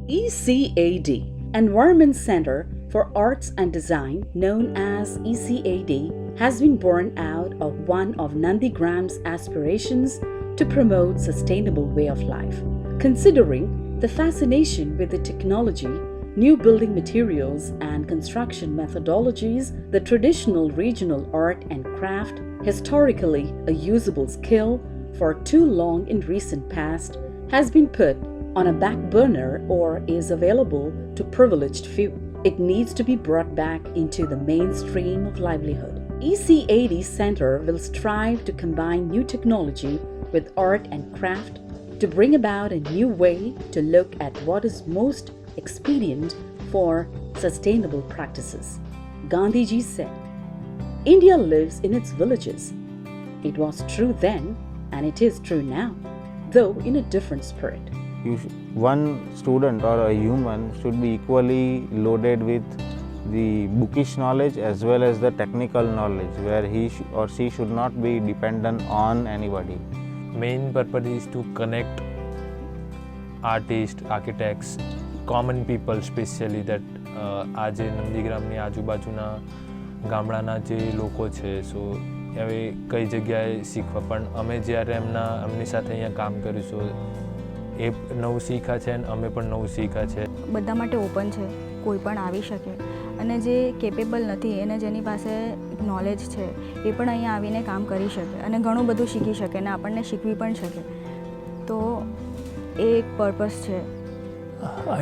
ECAD, Environment Center for Arts and Design, known as ECAD, has been born out of one of Nandigram's aspirations to promote sustainable way of life. Considering the fascination with the technology, new building materials and construction methodologies, the traditional regional art and craft, historically a usable skill for too long in recent past, has been put on a back burner or is available to privileged few. It needs to be brought back into the mainstream of livelihood. ECAD Center will strive to combine new technology with art and craft to bring about a new way to look at what is most expedient for sustainable practices. Gandhiji said, "India lives in its villages. It was true then and it is true now, though in a different spirit." One student or a human should be equally loaded with the bookish knowledge as well as the technical knowledge, where he or she should not be dependent on anybody. Main purpose is to connect artists, architects, common people especially that આજે નંદીગ્રામની આજુબાજુના ગામડાના જે લોકો છે સો હવે કઈ જગ્યાએ શીખવા પણ અમે જ્યારે એમની સાથે અહીંયા કામ કરીશું એ નવું શીખા છે અને અમે પણ નવું શીખા છે. બધા માટે ઓપન છે, કોઈ પણ આવી શકે અને જે કેપેબલ નથી એને જેની પાસે નોલેજ છે એ પણ અહીંયા આવીને કામ કરી શકે અને ઘણું બધું શીખી શકે અને આપણને શીખવી પણ શકે. તો એ એક પર્પસ છે.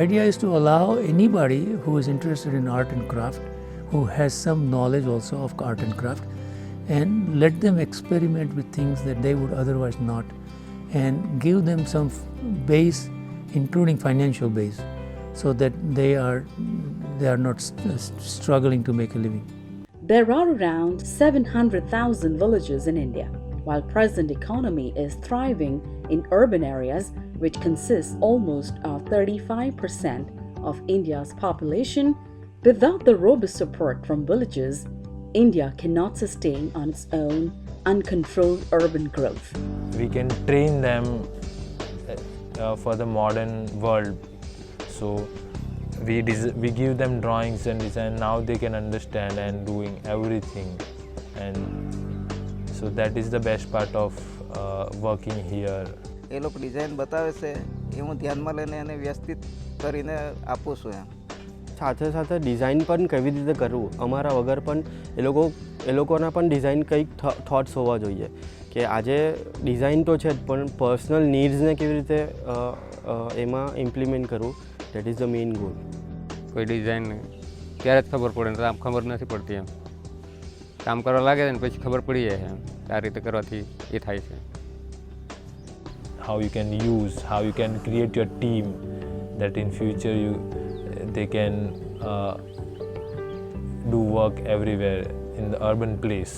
Idea is to allow anybody who is interested in art and craft, who has some knowledge also of art and craft, and let them experiment with things that they would otherwise not, and give them some base, including financial base, so that they are not struggling to make a living. There are around 700,000 villages in India. While present economy is thriving in urban areas, which consists almost of 35% of India's population, without the robust support from villages, India cannot sustain on its own uncontrolled urban growth. We can train them for the modern world. So we give them drawings and design. Now they can understand and doing everything. And so that is the best part of working here. એ લોકો design બતાવે છે એ હું ધ્યાનમાં લઈને એને વ્યવસ્થિત કરીને આપું છું એમ. સાથે સાથે ડિઝાઇન પણ કેવી રીતે કરવું અમારા વગર પણ એ લોકોના પણ ડિઝાઇન કંઈક થોટ્સ હોવા જોઈએ કે આજે ડિઝાઇન તો છે જ પણ પર્સનલ નીડ્સને કેવી રીતે એમાં ઇમ્પ્લિમેન્ટ કરવું, that is the main goal. કોઈ ડિઝાઇન ત્યારે જ ખબર પડે ને આમ ખબર નથી પડતી, એમ કામ કરવા લાગે ને પછી ખબર પડી જાય એમ આ રીતે કરવાથી એ થાય છે. How you can use, how you can create your team that in future they can do work everywhere in the urban place.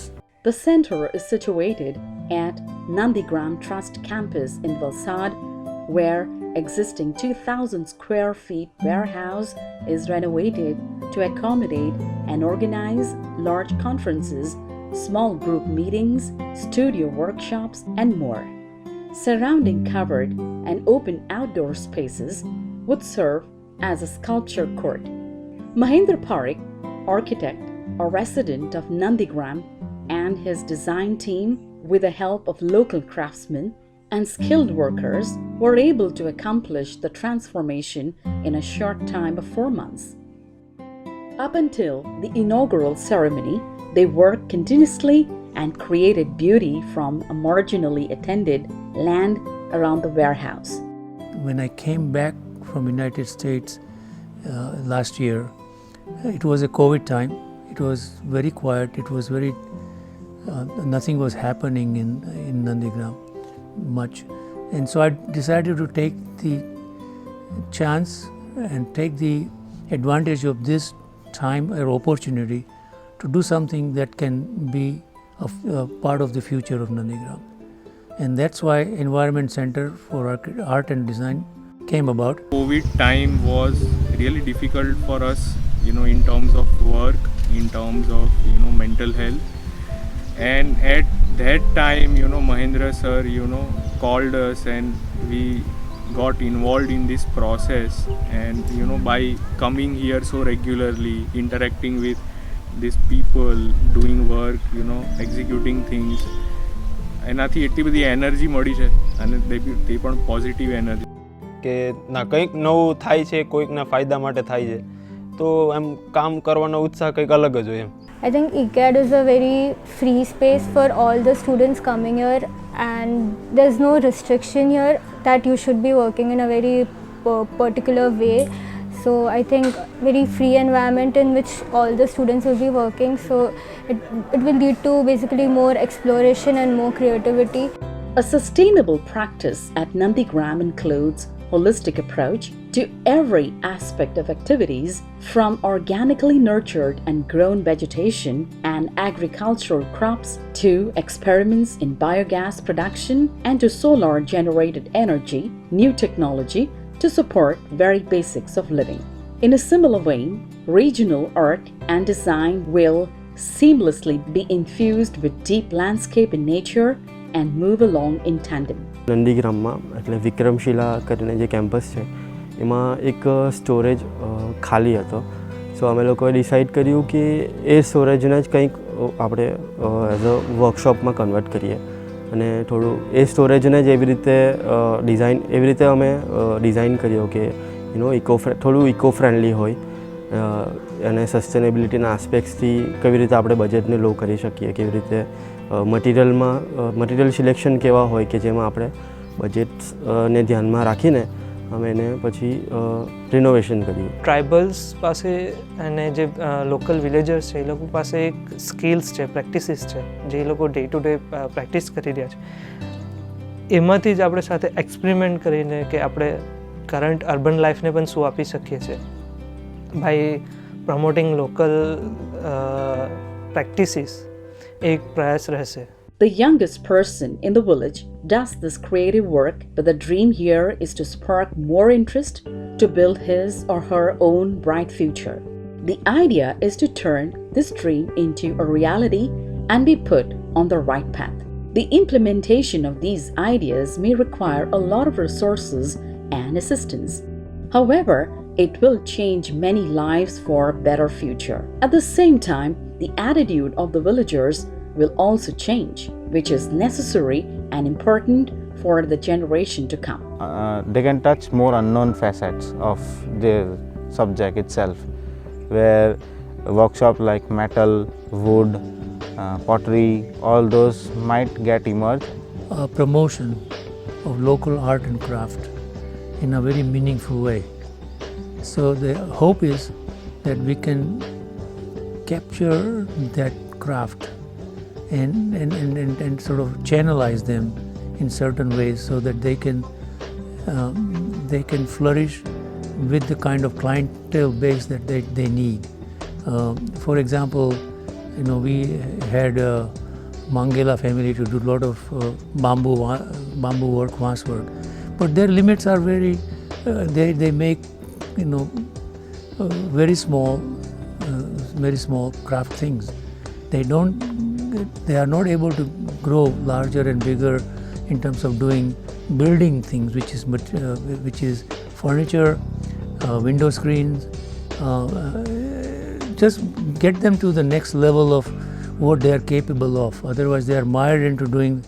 The center is situated at Nandigram Trust Campus in Valsad, where existing 2,000 square feet warehouse is renovated to accommodate and organize large conferences, small group meetings, studio workshops, and more. Surrounding covered and open outdoor spaces would serve as a sculpture court. Mahendra Parikh, architect, a resident of Nandigram, and his design team, with the help of local craftsmen and skilled workers, were able to accomplish the transformation in a short time of 4 months. Up until the inaugural ceremony, they worked continuously and created beauty from a marginally attended land around the warehouse. When I came back from United States last year, it was a COVID time. It was very quiet. It was very nothing was happening in Nandigram much, and so I decided to take the chance and take the advantage of this time or opportunity to do something that can be a part of the future of Nandigram. And that's why Environment Center for Art and Design came about. COVID time was really difficult for us, in terms of work, in terms of, mental health. And at that time, Mahendra sir, called us and we got involved in this process, and by coming here so regularly, interacting with these people, doing work, executing things, એનાથી એટલી બધી energy મળી છે અને તે પણ positive energy કે ના કંઈક નવું થાય છે, કોઈકના ફાયદા માટે થાય છે, તો એમ કામ કરવાનો ઉત્સાહ કંઈક અલગ જ હોય એમ. I think ECAD is a very free space for all the students coming here, and there's no restriction here that you should be working in a very particular way. So I think very free environment in which all the students will be working, so it will lead to basically more exploration and more creativity. A sustainable practice at Nandigram includes holistic approach to every aspect of activities, from organically nurtured and grown vegetation and agricultural crops to experiments in biogas production and to solar generated energy, new technology to support very basics of living. In a similar vein, regional art and design will seamlessly be infused with deep landscape in nature and move along in tandem. નંદીગ્રામમાં એટલે વિક્રમશિલા કરીને જે campus છે એમાં એક storage ખાલી હતો. સો અમે લોકોએ ડિસાઇડ કર્યું કે એ સ્ટોરેજને જ કંઈક આપણે એઝ અ વર્કશોપમાં કન્વર્ટ કરીએ અને થોડું એ સ્ટોરેજને જ એવી રીતે અમે ડિઝાઇન કર્યો કે થોડું ઇકો ફ્રેન્ડલી હોય અને સસ્ટેનેબિલિટીના આસ્પેક્ટ્સથી કેવી રીતે આપણે બજેટને લો કરી શકીએ, કેવી રીતે મટીરિયલ સિલેક્શન કેવા હોય કે જેમાં આપણે બજેટ્સને ધ્યાનમાં રાખીને અમે એને પછી રિનોવેશન કર્યું. ટ્રાઇબલ્સ પાસે અને જે લોકલ વિલેજર્સ છે એ લોકો પાસે એક સ્કિલ્સ છે, પ્રેક્ટિસીસ છે જે એ લોકો ડે ટુ ડે પ્રેક્ટિસ કરી રહ્યા છે. એમાંથી જ આપણે સાથે એક્સપેરિમેન્ટ કરીને કે આપણે કરંટ અર્બન લાઈફને પણ શું આપી શકીએ છીએ બાય પ્રમોટિંગ લોકલ પ્રેક્ટિસીસ એક પ્રયાસ રહેશે. The youngest person in the village does this creative work, but the dream here is to spark more interest to build his or her own bright future. The idea is to turn this dream into a reality and be put on the right path. The implementation of these ideas may require a lot of resources and assistance. However, it will change many lives for a better future. At the same time, the attitude of the villagers will also change, which is necessary and important for the generation to come. They can touch more unknown facets of the subject itself, where workshops like metal, wood, pottery, all those might get emerged. Promotion of local art and craft in a very meaningful way. So the hope is that we can capture that craft and sort of channelize them in certain ways so that they can flourish with the kind of clientele base that they need. For example, we had a Mangela family to do a lot of bamboo work, vase work, but their limits are very. They make very small craft things. They are not able to grow larger and bigger in terms of building things, which is furniture, window screens. Just get them to the next level of what they are capable of. Otherwise, they are mired into doing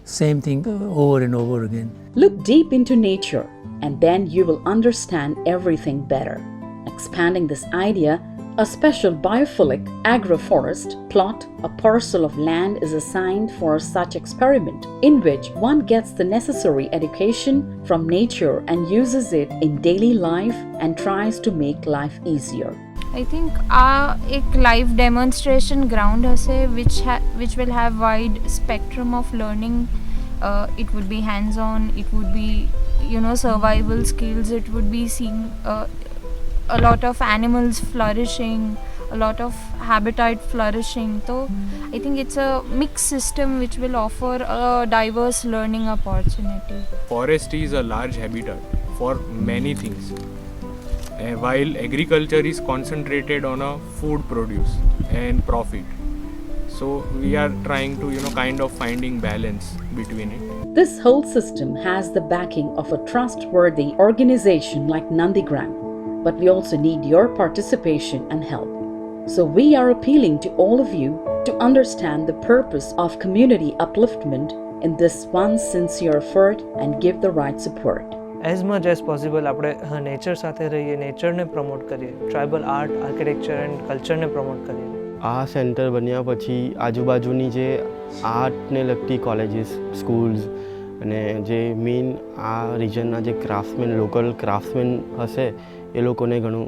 same thing over and over again. Look deep into nature, and then you will understand everything better. Expanding this idea, a special Biophilic Agroforest plot, a parcel of land, is assigned for such experiment, in which one gets the necessary education from nature and uses it in daily life and tries to make life easier. I think एक live demonstration ground हसे which will have wide spectrum of learning. It would be hands-on, it would be survival skills, it would be seeing a lot of animals flourishing, a lot of habitat flourishing. So I think it's a mixed system which will offer a diverse learning opportunity. Forest is a large habitat for many things, while agriculture is concentrated on a food produce and profit. So we are trying to, kind of finding balance between it. This whole system has the backing of a trustworthy organization like Nandigram, but we also need your participation and help. So we are appealing to all of you to understand the purpose of community upliftment in this one sincere effort and give the right support. As much as possible આપણે nature સાથે રહીએ, નેચરને promote કરીએ, tribal art, architecture and કલ્ચરને promote કરીએ. આ centre બન્યા પછી આજુબાજુની જે આર્ટને લગતી કોલેજીસ, સ્કૂલ્સ અને જે મેઇન આ રિજનના જે ક્રાફ્ટમેન, લોકલ ક્રાફ્ટમેન હશે એ લોકોને ઘણું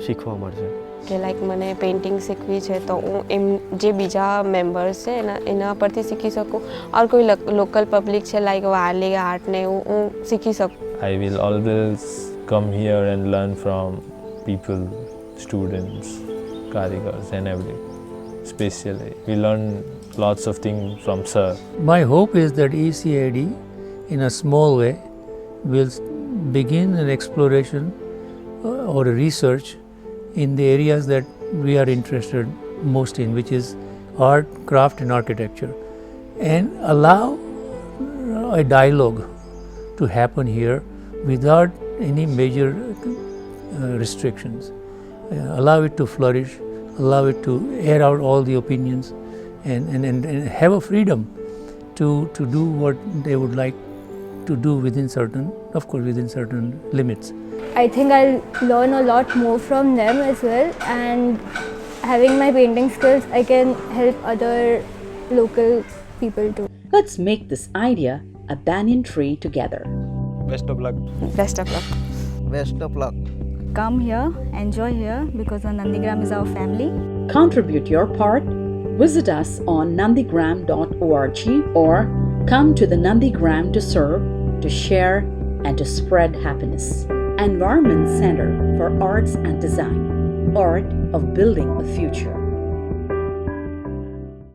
શીખવા મળશે. કે લાઈક મને પેઇન્ટિંગ શીખવી છે તો હું એમ જે બીજા મેમ્બર્સ છે એના પરથી શીખી શકું, ઓર કોઈ લોકલ પબ્લિક છે લાઈક વારલી આર્ટને હું શીખી શકું. I will always come here and learn from people, students, karigars and everything. Especially, we learn lots of things from sir. My hope is that ECAD, in a small way, will begin an exploration or a research in the areas that we are interested most in, which is art, craft and architecture, and allow a dialogue to happen here without any major restrictions. Allow it to flourish, allow it to air out all the opinions and have a freedom to do what they would like to do within certain limits. I think I'll learn a lot more from them as well, and having my painting skills, I can help other local people too. Let's make this idea a banyan tree together. Best of luck. Best of luck. Best of luck. Come here, enjoy here, because Nandigram is our family. Contribute your part. Visit us on nandigram.org or come to the Nandigram to serve, to share and to spread happiness. Environment Center for Arts and Design, art of building a future.